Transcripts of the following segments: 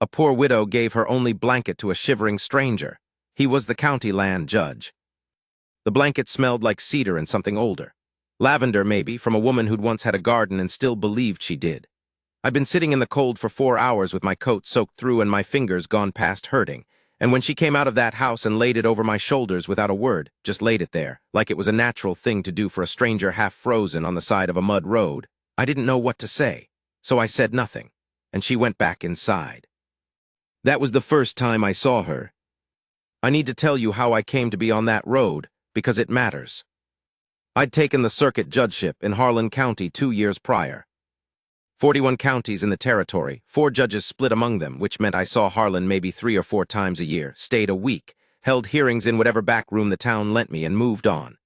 A poor widow gave her only blanket to a shivering stranger. He was the county land judge. The blanket smelled like cedar and something older. Lavender, maybe, from a woman who'd once had a garden and still believed she did. I'd been sitting in the cold for 4 hours with my coat soaked through and my fingers gone past hurting, and when she came out of that house and laid it over my shoulders without a word, just laid it there, like it was a natural thing to do for a stranger half frozen on the side of a mud road, I didn't know what to say, so I said nothing, and she went back inside. That was the first time I saw her. I need to tell you how I came to be on that road, because it matters. I'd taken the circuit judgeship in Harlan County 2 years prior. 41 counties in the territory, 4 judges split among them, which meant I saw Harlan maybe 3 or 4 times a year, stayed a week, held hearings in whatever back room the town lent me, and moved on.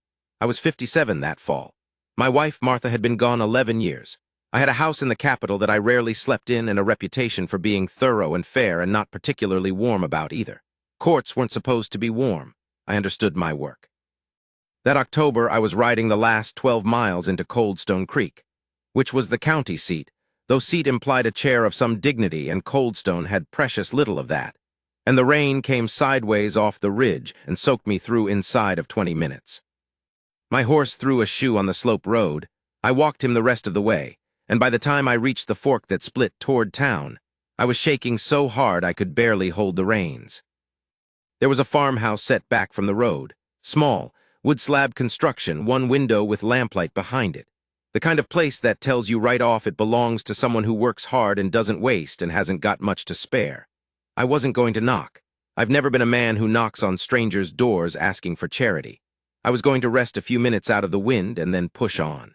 I was 57 that fall. My wife, Martha, had been gone 11 years. I had a house in the capital that I rarely slept in and a reputation for being thorough and fair and not particularly warm about either. Courts weren't supposed to be warm. I understood my work. That October, I was riding the last 12 miles into Coldstone Creek, which was the county seat, though seat implied a chair of some dignity and Coldstone had precious little of that, and the rain came sideways off the ridge and soaked me through inside of 20 minutes. My horse threw a shoe on the slope road. I walked him the rest of the way, and by the time I reached the fork that split toward town, I was shaking so hard I could barely hold the reins. There was a farmhouse set back from the road, small, wood slab construction, one window with lamplight behind it. The kind of place that tells you right off it belongs to someone who works hard and doesn't waste and hasn't got much to spare. I wasn't going to knock. I've never been a man who knocks on strangers' doors asking for charity. I was going to rest a few minutes out of the wind and then push on.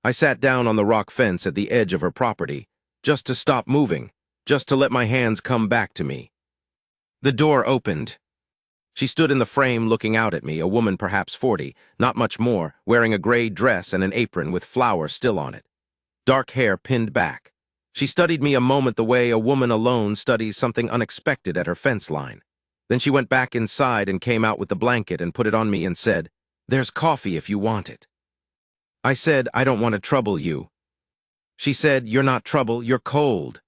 I sat down on the rock fence at the edge of her property, just to stop moving, just to let my hands come back to me. The door opened. She stood in the frame looking out at me, a woman perhaps 40, not much more, wearing a gray dress and an apron with flour still on it. Dark hair pinned back. She studied me a moment the way a woman alone studies something unexpected at her fence line. Then she went back inside and came out with the blanket and put it on me and said, "There's coffee if you want it." I said, "I don't want to trouble you." She said, "You're not trouble, you're cold."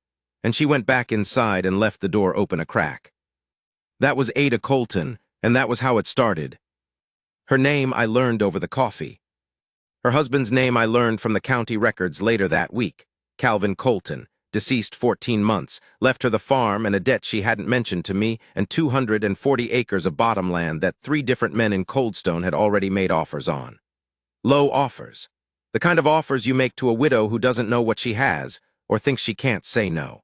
And she went back inside and left the door open a crack. That was Ada Colton, and that was how it started. Her name I learned over the coffee. Her husband's name I learned from the county records later that week. Calvin Colton, deceased 14 months, left her the farm and a debt she hadn't mentioned to me and 240 acres of bottomland that 3 different men in Coldstone had already made offers on. Low offers. The kind of offers you make to a widow who doesn't know what she has or thinks she can't say no.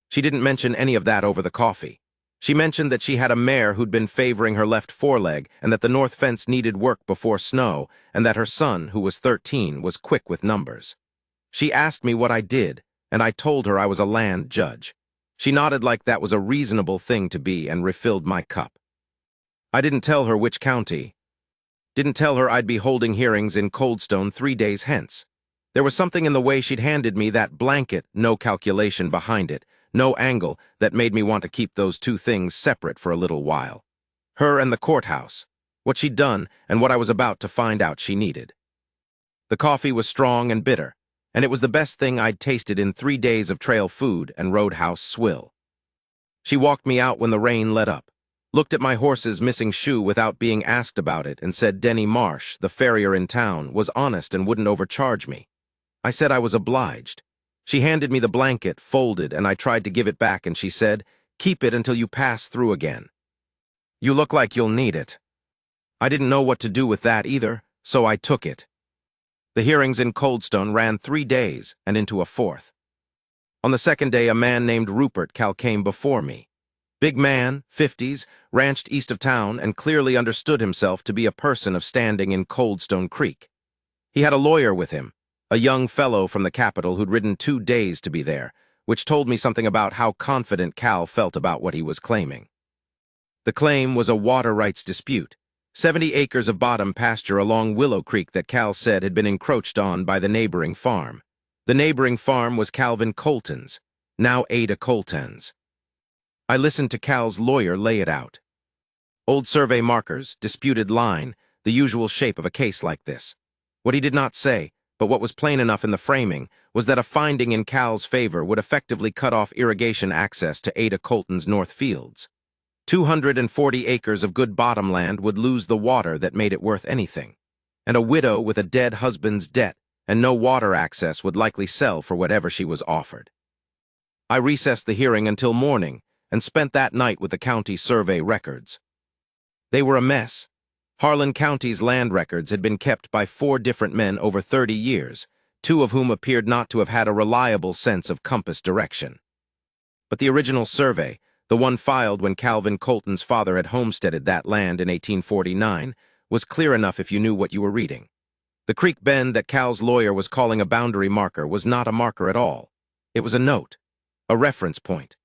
She didn't mention any of that over the coffee. She mentioned that she had a mare who'd been favoring her left foreleg and that the north fence needed work before snow and that her son, who was 13, was quick with numbers. She asked me what I did, and I told her I was a land judge. She nodded like that was a reasonable thing to be and refilled my cup. I didn't tell her which county. Didn't tell her I'd be holding hearings in Coldstone 3 days hence. There was something in the way she'd handed me that blanket, no calculation behind it, no angle, that made me want to keep those 2 things separate for a little while. Her and the courthouse, what she'd done, and what I was about to find out she needed. The coffee was strong and bitter, and it was the best thing I'd tasted in 3 days of trail food and roadhouse swill. She walked me out when the rain let up, looked at my horse's missing shoe without being asked about it, and said Denny Marsh, the farrier in town, was honest and wouldn't overcharge me. I said I was obliged. She handed me the blanket, folded, and I tried to give it back, and she said, "Keep it until you pass through again. You look like you'll need it." I didn't know what to do with that either, so I took it. The hearings in Coldstone ran 3 days and into a 4th. On the 2nd day, a man named Rupert Cal came before me. Big man, 50s, ranched east of town, and clearly understood himself to be a person of standing in Coldstone Creek. He had a lawyer with him, a young fellow from the capital who'd ridden 2 days to be there, which told me something about how confident Cal felt about what he was claiming. The claim was a water rights dispute, 70 acres of bottom pasture along Willow Creek that Cal said had been encroached on by the neighboring farm. The neighboring farm was Calvin Colton's, now Ada Colton's. I listened to Cal's lawyer lay it out. Old survey markers, disputed line, the usual shape of a case like this. What he did not say, but what was plain enough in the framing was that a finding in Cal's favor would effectively cut off irrigation access to Ada Colton's North Fields. 240 acres of good bottomland would lose the water that made it worth anything, and a widow with a dead husband's debt and no water access would likely sell for whatever she was offered. I recessed the hearing until morning and spent that night with the county survey records. They were a mess. Harlan County's land records had been kept by 4 different men over 30 years, 2 of whom appeared not to have had a reliable sense of compass direction. But the original survey, the one filed when Calvin Colton's father had homesteaded that land in 1849, was clear enough if you knew what you were reading. The creek bend that Cal's lawyer was calling a boundary marker was not a marker at all. It was a note, a reference point.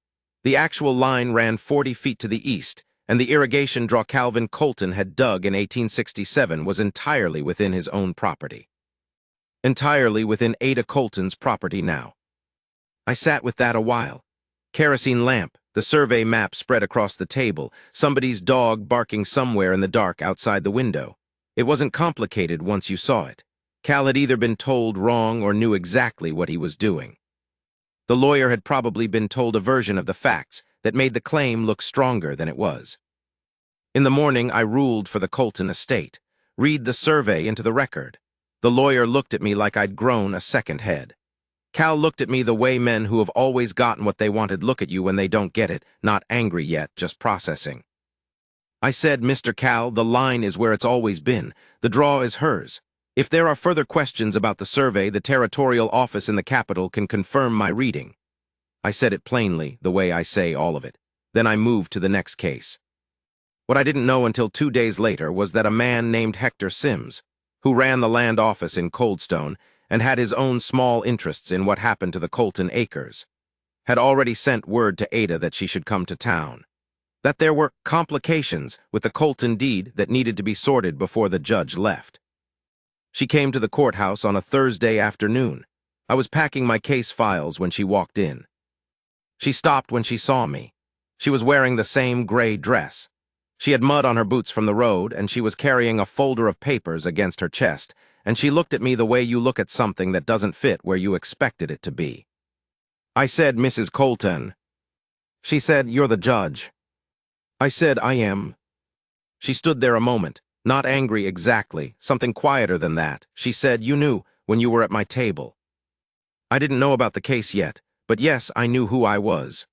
The actual line ran 40 feet to the east, and the irrigation draw Calvin Colton had dug in 1867 was entirely within his own property. Entirely within Ada Colton's property now. I sat with that a while. Kerosene lamp, the survey map spread across the table, somebody's dog barking somewhere in the dark outside the window. It wasn't complicated once you saw it. Cal had either been told wrong or knew exactly what he was doing. The lawyer had probably been told a version of the facts that made the claim look stronger than it was. In the morning, I ruled for the Colton estate. Read the survey into the record. The lawyer looked at me like I'd grown a second head. Cal looked at me the way men who have always gotten what they wanted look at you when they don't get it, not angry yet, just processing. I said, Mr. Cal, the line is where it's always been. The draw is hers. If there are further questions about the survey, the territorial office in the capital can confirm my reading. I said it plainly, the way I say all of it. Then I moved to the next case. What I didn't know until 2 days later was that a man named Hector Sims, who ran the land office in Coldstone and had his own small interests in what happened to the Colton acres, had already sent word to Ada that she should come to town. That there were complications with the Colton deed that needed to be sorted before the judge left. She came to the courthouse on a Thursday afternoon. I was packing my case files when she walked in. She stopped when she saw me. She was wearing the same gray dress. She had mud on her boots from the road, and she was carrying a folder of papers against her chest, and she looked at me the way you look at something that doesn't fit where you expected it to be. I said, Mrs. Colton. She said, you're the judge. I said, I am. She stood there a moment, not angry exactly, something quieter than that. She said, you knew when you were at my table. I didn't know about the case yet, but yes, I knew who I was.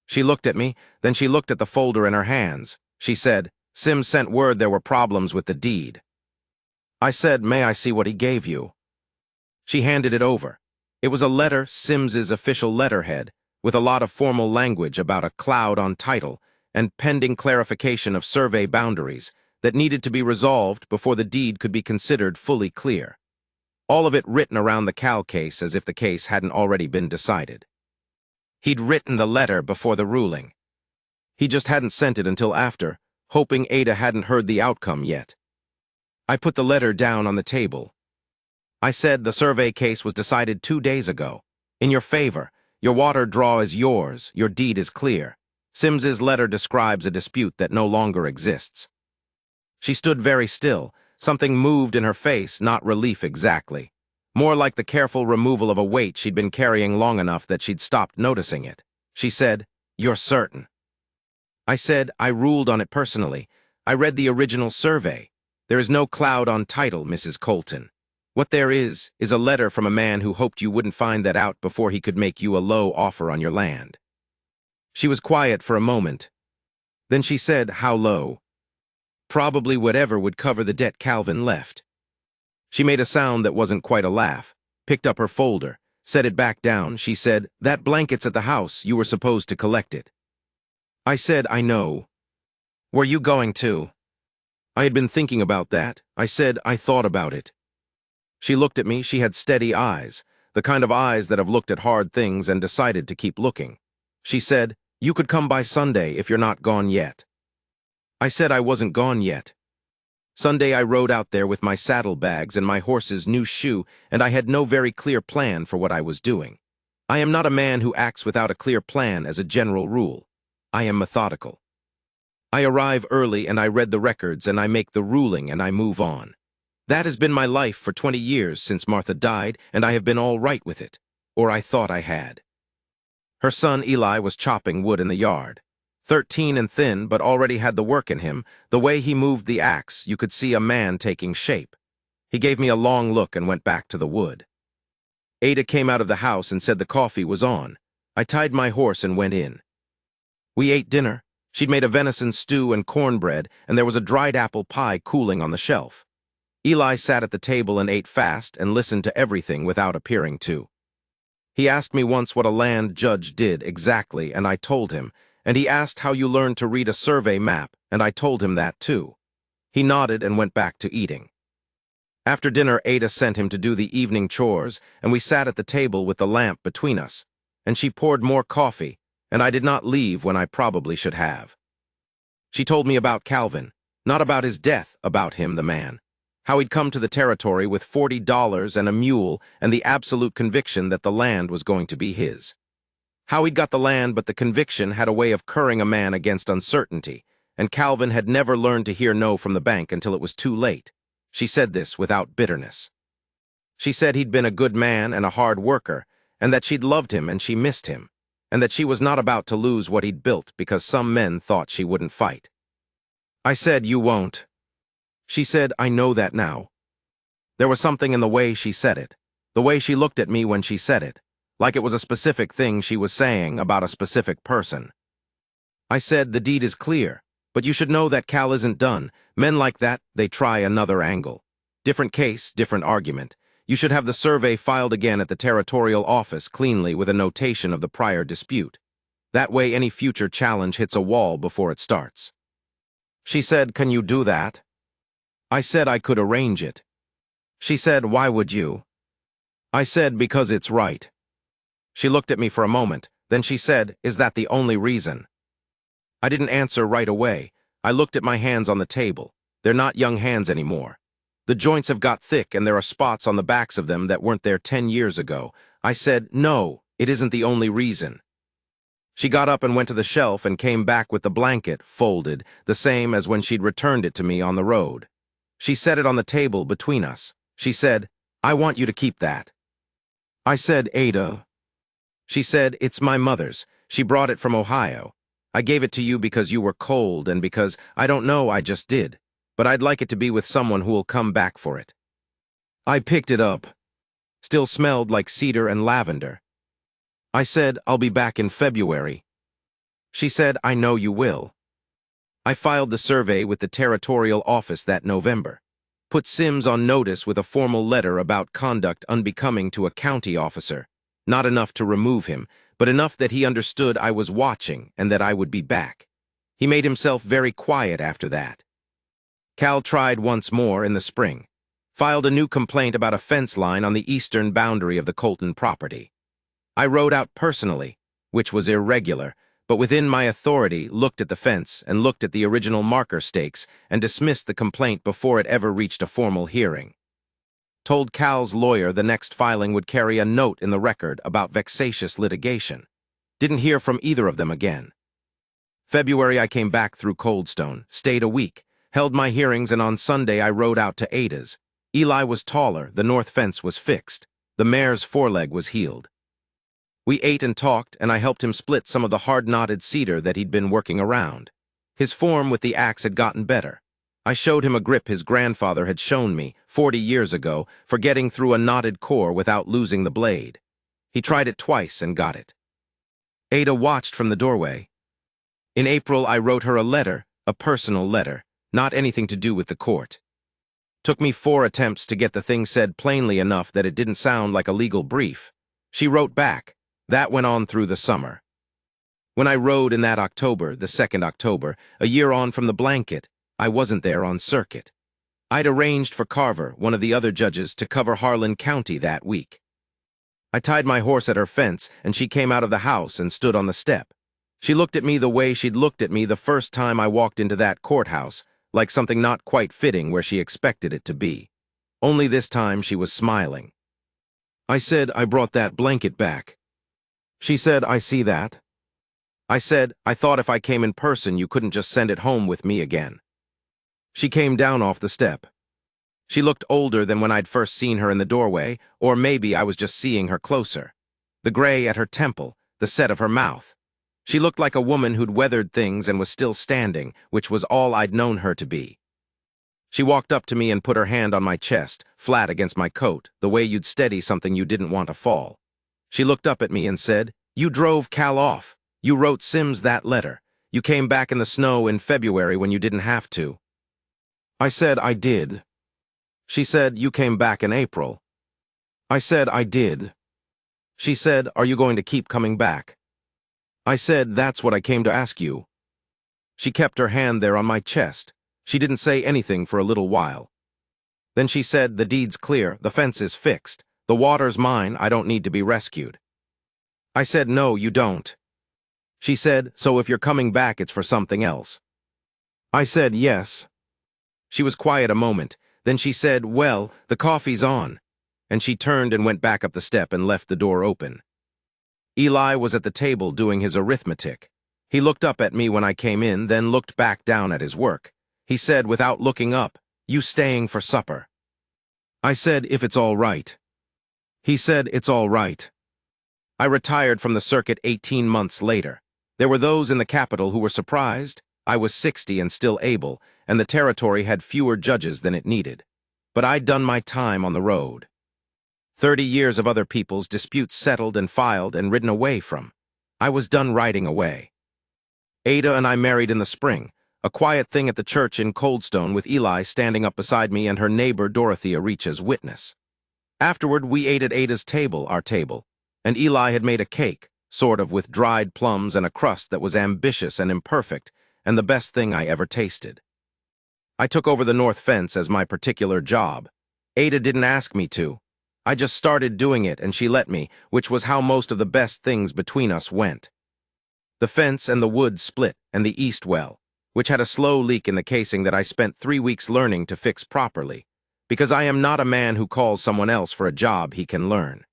She looked at me, then she looked at the folder in her hands. She said, Sims sent word there were problems with the deed. I said, may I see what he gave you? She handed it over. It was a letter, Sims's official letterhead, with a lot of formal language about a cloud on title and pending clarification of survey boundaries that needed to be resolved before the deed could be considered fully clear. All of it written around the Cal case as if the case hadn't already been decided. He'd written the letter before the ruling. He just hadn't sent it until after, hoping Ada hadn't heard the outcome yet. I put the letter down on the table. I said the survey case was decided 2 days ago. In your favor, your water draw is yours, your deed is clear. Sims's letter describes a dispute that no longer exists. She stood very still. Something moved in her face, not relief exactly. More like the careful removal of a weight she'd been carrying long enough that she'd stopped noticing it. She said, you're certain. I said, I ruled on it personally. I read the original survey. There is no cloud on title, Mrs. Colton. What there is a letter from a man who hoped you wouldn't find that out before he could make you a low offer on your land. She was quiet for a moment. Then she said, how low? Probably whatever would cover the debt Calvin left. She made a sound that wasn't quite a laugh, picked up her folder, set it back down. She said, that blanket's at the house. You were supposed to collect it. I said, I know. Were you going to? I had been thinking about that. I said, I thought about it. She looked at me. She had steady eyes, the kind of eyes that have looked at hard things and decided to keep looking. She said, you could come by Sunday if you're not gone yet. I said I wasn't gone yet. Sunday I rode out there with my saddlebags and my horse's new shoe, and I had no very clear plan for what I was doing. I am not a man who acts without a clear plan as a general rule. I am methodical. I arrive early and I read the records and I make the ruling and I move on. That has been my life for 20 years since Martha died, and I have been all right with it. Or I thought I had. Her son Eli was chopping wood in the yard. 13 and thin, but already had the work in him. The way he moved the axe, you could see a man taking shape. He gave me a long look and went back to the wood. Ada came out of the house and said the coffee was on. I tied my horse and went in. We ate dinner. She'd made a venison stew and cornbread, and there was a dried apple pie cooling on the shelf. Eli sat at the table and ate fast and listened to everything without appearing to. He asked me once what a land judge did exactly, and I told him, and he asked how you learned to read a survey map, and I told him that too. He nodded and went back to eating. After dinner, Ada sent him to do the evening chores, and we sat at the table with the lamp between us, and she poured more coffee, and I did not leave when I probably should have. She told me about Calvin, not about his death, about him, the man. How he'd come to the territory with $40 and a mule and the absolute conviction that the land was going to be his. How he'd got the land, but the conviction had a way of curring a man against uncertainty, and Calvin had never learned to hear no from the bank until it was too late. She said this without bitterness. She said he'd been a good man and a hard worker, and that she'd loved him and she missed him, and that she was not about to lose what he'd built because some men thought she wouldn't fight. I said, "You won't." She said, "I know that now." There was something in the way she said it, the way she looked at me when she said it, like it was a specific thing she was saying about a specific person. I said, "The deed is clear, but you should know that Cal isn't done. Men like that, they try another angle. Different case, different argument. You should have the survey filed again at the territorial office cleanly with a notation of the prior dispute. That way any future challenge hits a wall before it starts." She said, "Can you do that?" I said I could arrange it. She said, "Why would you?" I said, "Because it's right." She looked at me for a moment, then she said, "Is that the only reason?" I didn't answer right away. I looked at my hands on the table. They're not young hands anymore. The joints have got thick and there are spots on the backs of them that weren't there 10 years ago. I said, "No, it isn't the only reason." She got up and went to the shelf and came back with the blanket, folded, the same as when she'd returned it to me on the road. She set it on the table between us. She said, "I want you to keep that." I said, "Ada." She said, "It's my mother's. She brought it from Ohio. I gave it to you because you were cold and because, I don't know, I just did. But I'd like it to be with someone who'll come back for it." I picked it up. Still smelled like cedar and lavender. I said, "I'll be back in February." She said, "I know you will." I filed the survey with the territorial office that November. Put Sims on notice with a formal letter about conduct unbecoming to a county officer. Not enough to remove him, but enough that he understood I was watching and that I would be back. He made himself very quiet after that. Cal tried once more in the spring. Filed a new complaint about a fence line on the eastern boundary of the Colton property. I rode out personally, which was irregular, but within my authority looked at the fence and looked at the original marker stakes and dismissed the complaint before it ever reached a formal hearing. Told Cal's lawyer the next filing would carry a note in the record about vexatious litigation. Didn't hear from either of them again. February I came back through Coldstone, stayed a week, held my hearings, and on Sunday I rode out to Ada's. Eli was taller, the north fence was fixed. The mare's foreleg was healed. We ate and talked, and I helped him split some of the hard-knotted cedar that he'd been working around. His form with the axe had gotten better. I showed him a grip his grandfather had shown me 40 years ago for getting through a knotted core without losing the blade. He tried it twice and got it. Ada watched from the doorway. In April, I wrote her a letter, a personal letter, not anything to do with the court. Took me 4 attempts to get the thing said plainly enough that it didn't sound like a legal brief. She wrote back. That went on through the summer. When I rode in that October, the 2nd October, a year on from the blanket, I wasn't there on circuit. I'd arranged for Carver, one of the other judges, to cover Harlan County that week. I tied my horse at her fence, and she came out of the house and stood on the step. She looked at me the way she'd looked at me the first time I walked into that courthouse, like something not quite fitting where she expected it to be. Only this time she was smiling. I said, "I brought that blanket back." She said, "I see that." I said, "I thought if I came in person you couldn't just send it home with me again." She came down off the step. She looked older than when I'd first seen her in the doorway, or maybe I was just seeing her closer. The gray at her temple, the set of her mouth. She looked like a woman who'd weathered things and was still standing, which was all I'd known her to be. She walked up to me and put her hand on my chest, flat against my coat, the way you'd steady something you didn't want to fall. She looked up at me and said, "You drove Cal off. You wrote Sims that letter. You came back in the snow in February when you didn't have to." I said, "I did." She said, "You came back in April." I said, "I did." She said, "Are you going to keep coming back?" I said, "That's what I came to ask you." She kept her hand there on my chest. She didn't say anything for a little while. Then she said, "The deed's clear, the fence is fixed. The water's mine, I don't need to be rescued." I said, "No, you don't." She said, "So if you're coming back, it's for something else." I said, "Yes." She was quiet a moment. Then she said, "Well, the coffee's on." And she turned and went back up the step and left the door open. Eli was at the table doing his arithmetic. He looked up at me when I came in, then looked back down at his work. He said, without looking up, "You staying for supper?" I said, "If it's all right." He said, "It's all right." I retired from the circuit 18 months later. There were those in the capital who were surprised. I was 60 and still able, and the territory had fewer judges than it needed. But I'd done my time on the road. 30 years of other people's disputes settled and filed and ridden away from. I was done riding away. Ada and I married in the spring, a quiet thing at the church in Coldstone with Eli standing up beside me and her neighbor Dorothea Reach as witness. Afterward, we ate at Ada's table, our table, and Eli had made a cake, sort of with dried plums and a crust that was ambitious and imperfect, and the best thing I ever tasted. I took over the north fence as my particular job. Ada didn't ask me to. I just started doing it and she let me, which was how most of the best things between us went. The fence and the wood split, and the east well, which had a slow leak in the casing that I spent 3 weeks learning to fix properly, because I am not a man who calls someone else for a job he can learn.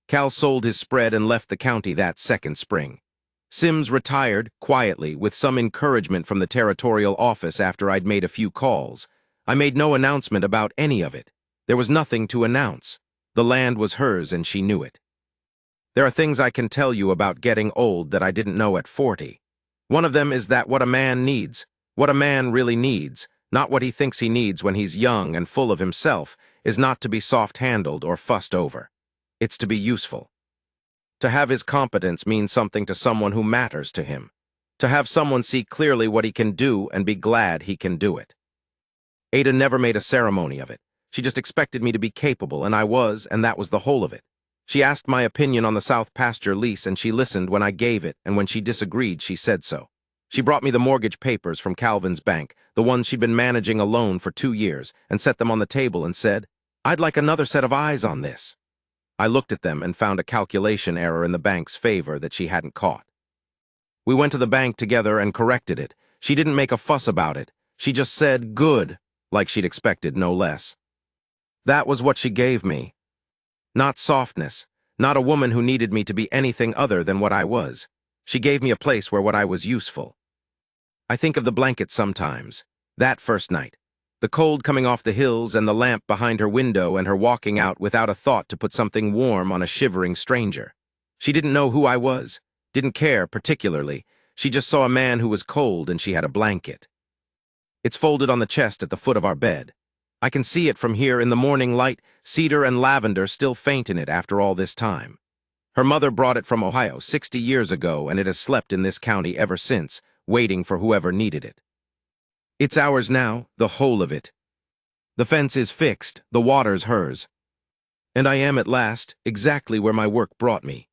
Cal sold his spread and left the county that second spring. Sims retired, quietly, with some encouragement from the territorial office after I'd made a few calls. I made no announcement about any of it. There was nothing to announce. The land was hers and she knew it. There are things I can tell you about getting old that I didn't know at 40. One of them is that what a man needs, what a man really needs, not what he thinks he needs when he's young and full of himself, is not to be soft-handled or fussed over. It's to be useful. To have his competence mean something to someone who matters to him. To have someone see clearly what he can do and be glad he can do it. Ada never made a ceremony of it. She just expected me to be capable, and I was, and that was the whole of it. She asked my opinion on the South Pasture lease, and she listened when I gave it, and when she disagreed, she said so. She brought me the mortgage papers from Calvin's bank, the ones she'd been managing alone for 2 years, and set them on the table and said, "I'd like another set of eyes on this." I looked at them and found a calculation error in the bank's favor that she hadn't caught. We went to the bank together and corrected it. She didn't make a fuss about it. She just said, "Good," like she'd expected, no less. That was what she gave me. Not softness, not a woman who needed me to be anything other than what I was. She gave me a place where what I was useful. I think of the blanket sometimes. That first night. The cold coming off the hills and the lamp behind her window and her walking out without a thought to put something warm on a shivering stranger. She didn't know who I was, didn't care particularly. She just saw a man who was cold and she had a blanket. It's folded on the chest at the foot of our bed. I can see it from here in the morning light, cedar and lavender still faint in it after all this time. Her mother brought it from Ohio 60 years ago, and it has slept in this county ever since, waiting for whoever needed it. It's ours now, the whole of it. The fence is fixed, the water's hers. And I am at last exactly where my work brought me.